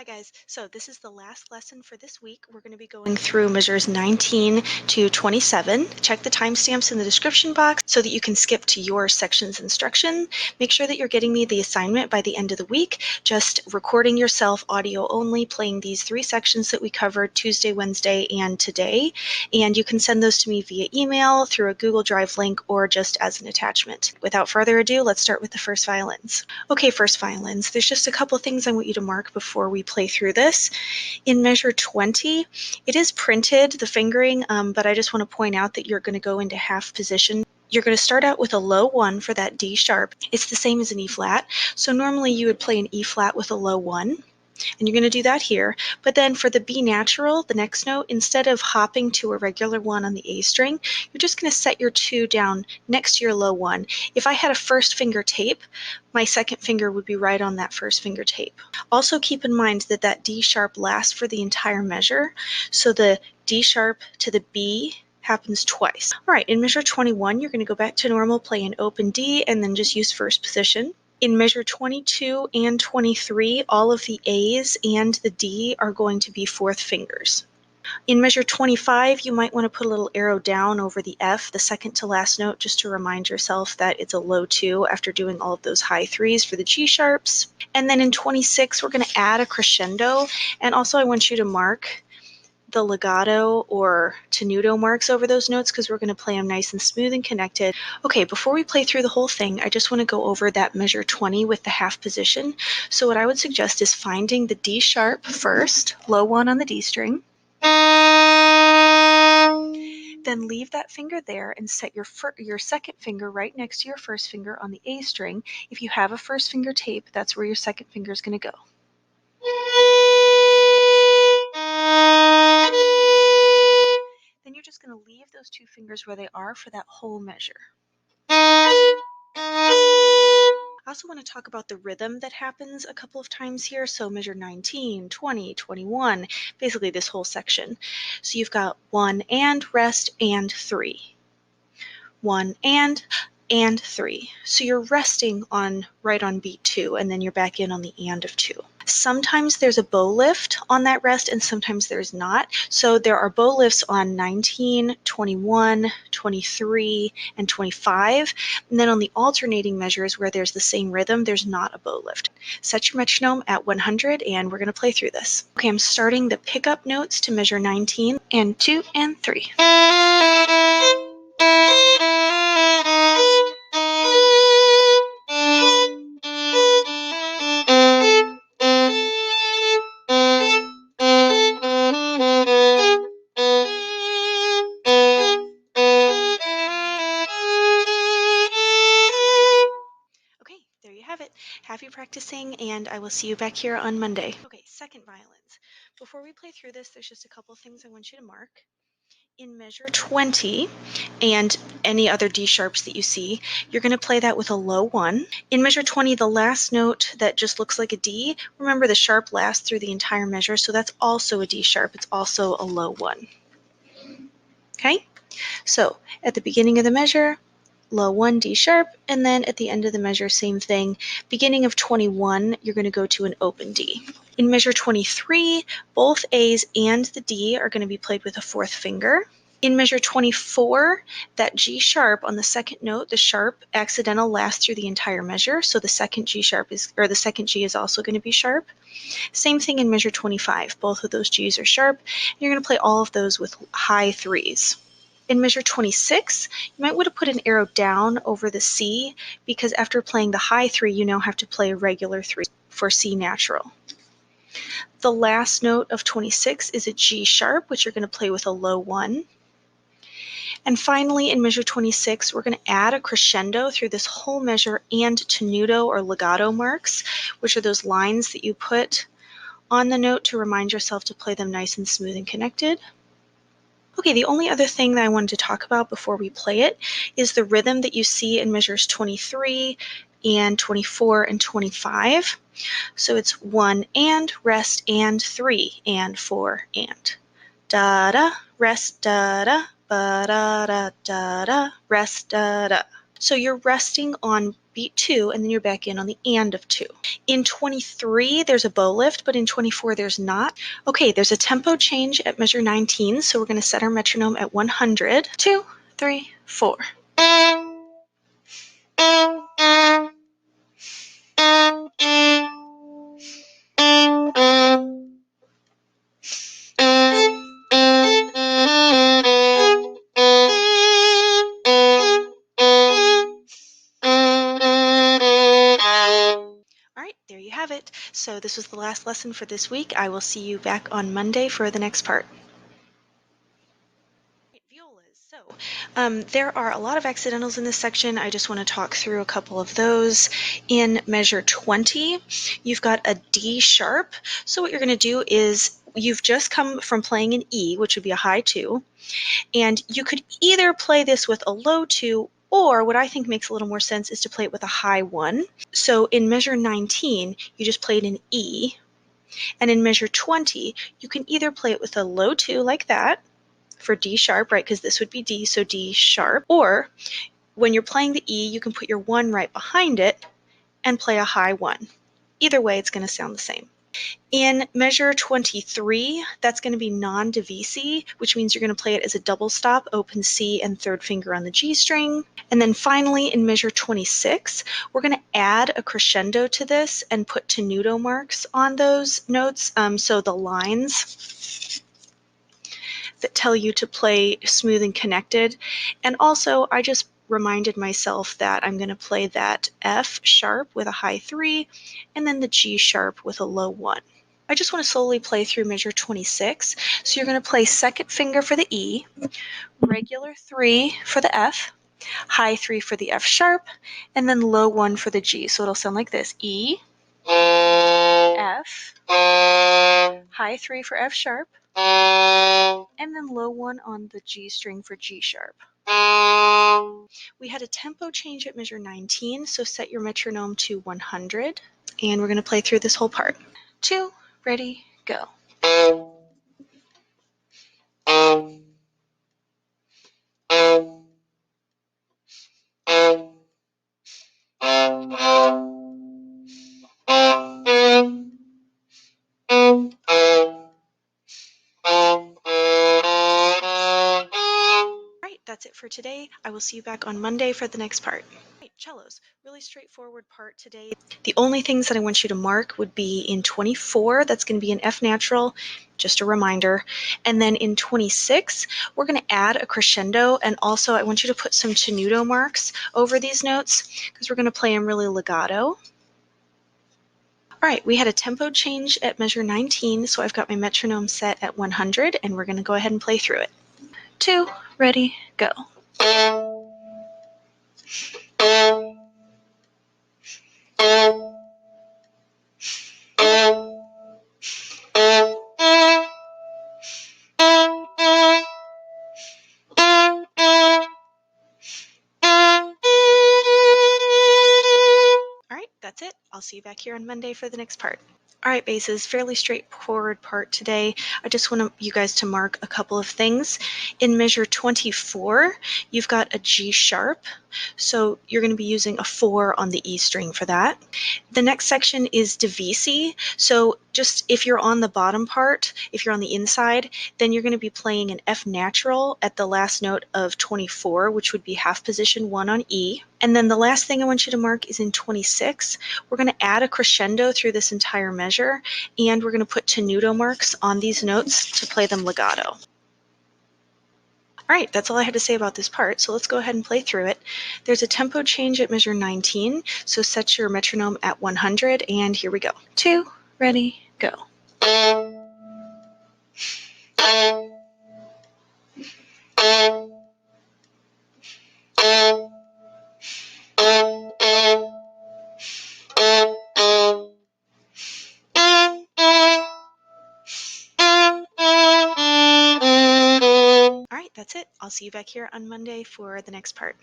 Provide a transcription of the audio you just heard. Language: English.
Hi guys, so this is the last lesson for this week. We're going to be going through measures 19 to 27. Check the timestamps in the description box so that you can skip to your section's instruction. Make sure that you're getting me the assignment by the end of the week, just recording yourself audio only, playing these 3 sections that we covered Tuesday, Wednesday, and today. And you can send those to me via email, through a Google Drive link, or just as an attachment. Without further ado, let's start with the first violins. Okay, first violins. There's just a couple things I want you to mark before we play through this. In measure 20, it is printed, the fingering, but I just want to point out that you're going to go into half position. You're going to start out with a low 1 for that D sharp. It's the same as an E flat. So normally you would play an E flat with a low 1. And you're going to do that here. But then for the B natural, the next note, instead of hopping to a regular 1 on the A string, you're just going to set your 2 down next to your low 1. If I had a first finger tape, my second finger would be right on that first finger tape. Also keep in mind that that D sharp lasts for the entire measure. So the D sharp to the B happens twice. All right, in measure 21, you're going to go back to normal, play an open D, and then just use first position. In measure 22 and 23, all of the A's and the D are going to be 4th fingers. In measure 25, you might want to put a little arrow down over the F, the second to last note, just to remind yourself that it's a low 2 after doing all of those high 3s for the G sharps. And then in 26, we're going to add a crescendo, and also I want you to mark the legato or tenuto marks over those notes because we're going to play them nice and smooth and connected. Okay, before we play through the whole thing, I just want to go over that measure 20 with the half position. So what I would suggest is finding the D sharp first, low 1 on the D string. Then leave that finger there and set your second finger right next to your first finger on the A string. If you have a first finger tape, that's where your second finger is going to go. Then you're just going to leave those 2 fingers where they are for that whole measure. I also want to talk about the rhythm that happens a couple of times here. So measure 19, 20, 21, basically this whole section. So you've got 1 and rest and 3. 1 and 3. So you're resting right on beat 2, and then you're back in on the and of 2. Sometimes there's a bow lift on that rest, and sometimes there's not. So there are bow lifts on 19, 21, 23, and 25. And then on the alternating measures where there's the same rhythm, there's not a bow lift. Set your metronome at 100, and we're going to play through this. Okay, I'm starting the pickup notes to measure 19 and 2 and 3. Happy practicing, and I will see you back here on Monday. Okay, second violins. Before we play through this, there's just a couple things I want you to mark. In measure 20, and any other D sharps that you see, you're going to play that with a low 1. In measure 20, the last note that just looks like a D, remember the sharp lasts through the entire measure, so that's also a D sharp. It's also a low 1. Okay? So, at the beginning of the measure, low 1 D sharp, and then at the end of the measure, same thing. Beginning of 21, you're going to go to an open D. In measure 23, both A's and the D are going to be played with a 4th finger. In measure 24, that G sharp on the second note, the sharp accidental lasts through the entire measure, so the second G is also going to be sharp. Same thing in measure 25. Both of those G's are sharp, and you're going to play all of those with high 3s. In measure 26, you might want to put an arrow down over the C, because after playing the high 3, you now have to play a regular 3 for C natural. The last note of 26 is a G sharp, which you're going to play with a low 1. And finally, in measure 26, we're going to add a crescendo through this whole measure and tenuto or legato marks, which are those lines that you put on the note to remind yourself to play them nice and smooth and connected. Okay, the only other thing that I wanted to talk about before we play it is the rhythm that you see in measures 23 and 24 and 25. So it's 1 and, rest and, 3 and, 4 and. Da-da, rest, da-da, ba-da-da, da-da, rest, da-da. So you're resting on beat 2, and then you're back in on the and of 2. In 23, there's a bow lift, but in 24, there's not. Okay, there's a tempo change at measure 19, so we're going to set our metronome at 100. 2, 3, 4. Alright, there you have it. So this was the last lesson for this week. I will see you back on Monday for the next part. Violas. So there are a lot of accidentals in this section. I just want to talk through a couple of those. In measure 20, you've got a D sharp. So what you're going to do is you've just come from playing an E, which would be a high 2, and you could either play this with a low 2, or what I think makes a little more sense is to play it with a high 1. So in measure 19, you just played an E, and in measure 20, you can either play it with a low 2 like that, for D sharp, right, because this would be D, so D sharp, or when you're playing the E, you can put your 1 right behind it and play a high 1. Either way, it's going to sound the same. In measure 23, that's going to be non-divisi, which means you're going to play it as a double stop, open C and third finger on the G string. And then finally, in measure 26, we're going to add a crescendo to this and put tenuto marks on those notes, so the lines that tell you to play smooth and connected. And also, I just reminded myself that I'm going to play that F sharp with a high 3 and then the G sharp with a low 1. I just want to slowly play through measure 26. So you're going to play second finger for the E, regular 3 for the F, high 3 for the F sharp, and then low 1 for the G. So it'll sound like this: E, F, high 3 for F sharp, and then low 1 on the G string for G sharp. We had a tempo change at measure 19, so set your metronome to 100, and we're going to play through this whole part. 2, ready, go. That's it for today. I will see you back on Monday for the next part. Right, cellos, really straightforward part today. The only things that I want you to mark would be in 24, that's going to be an F natural, just a reminder. And then in 26, we're going to add a crescendo, and also I want you to put some tenuto marks over these notes because we're going to play them really legato. All right, we had a tempo change at measure 19, so I've got my metronome set at 100, and we're going to go ahead and play through it. 2, ready, go. All right, that's it. I'll see you back here on Monday for the next part. All right, basses, fairly straightforward part today. I just want you guys to mark a couple of things. In measure 24, you've got a G sharp, so you're going to be using a 4 on the E string for that. The next section is divisi, so just if you're on the bottom part, if you're on the inside, then you're going to be playing an F natural at the last note of 24, which would be half position 1 on E. And then the last thing I want you to mark is in 26. We're going to add a crescendo through this entire measure, and we're going to put tenuto marks on these notes to play them legato. All right, that's all I had to say about this part, so let's go ahead and play through it. There's a tempo change at measure 19, so set your metronome at 100, and here we go. 2, ready, go. All right, that's it. I'll see you back here on Monday for the next part.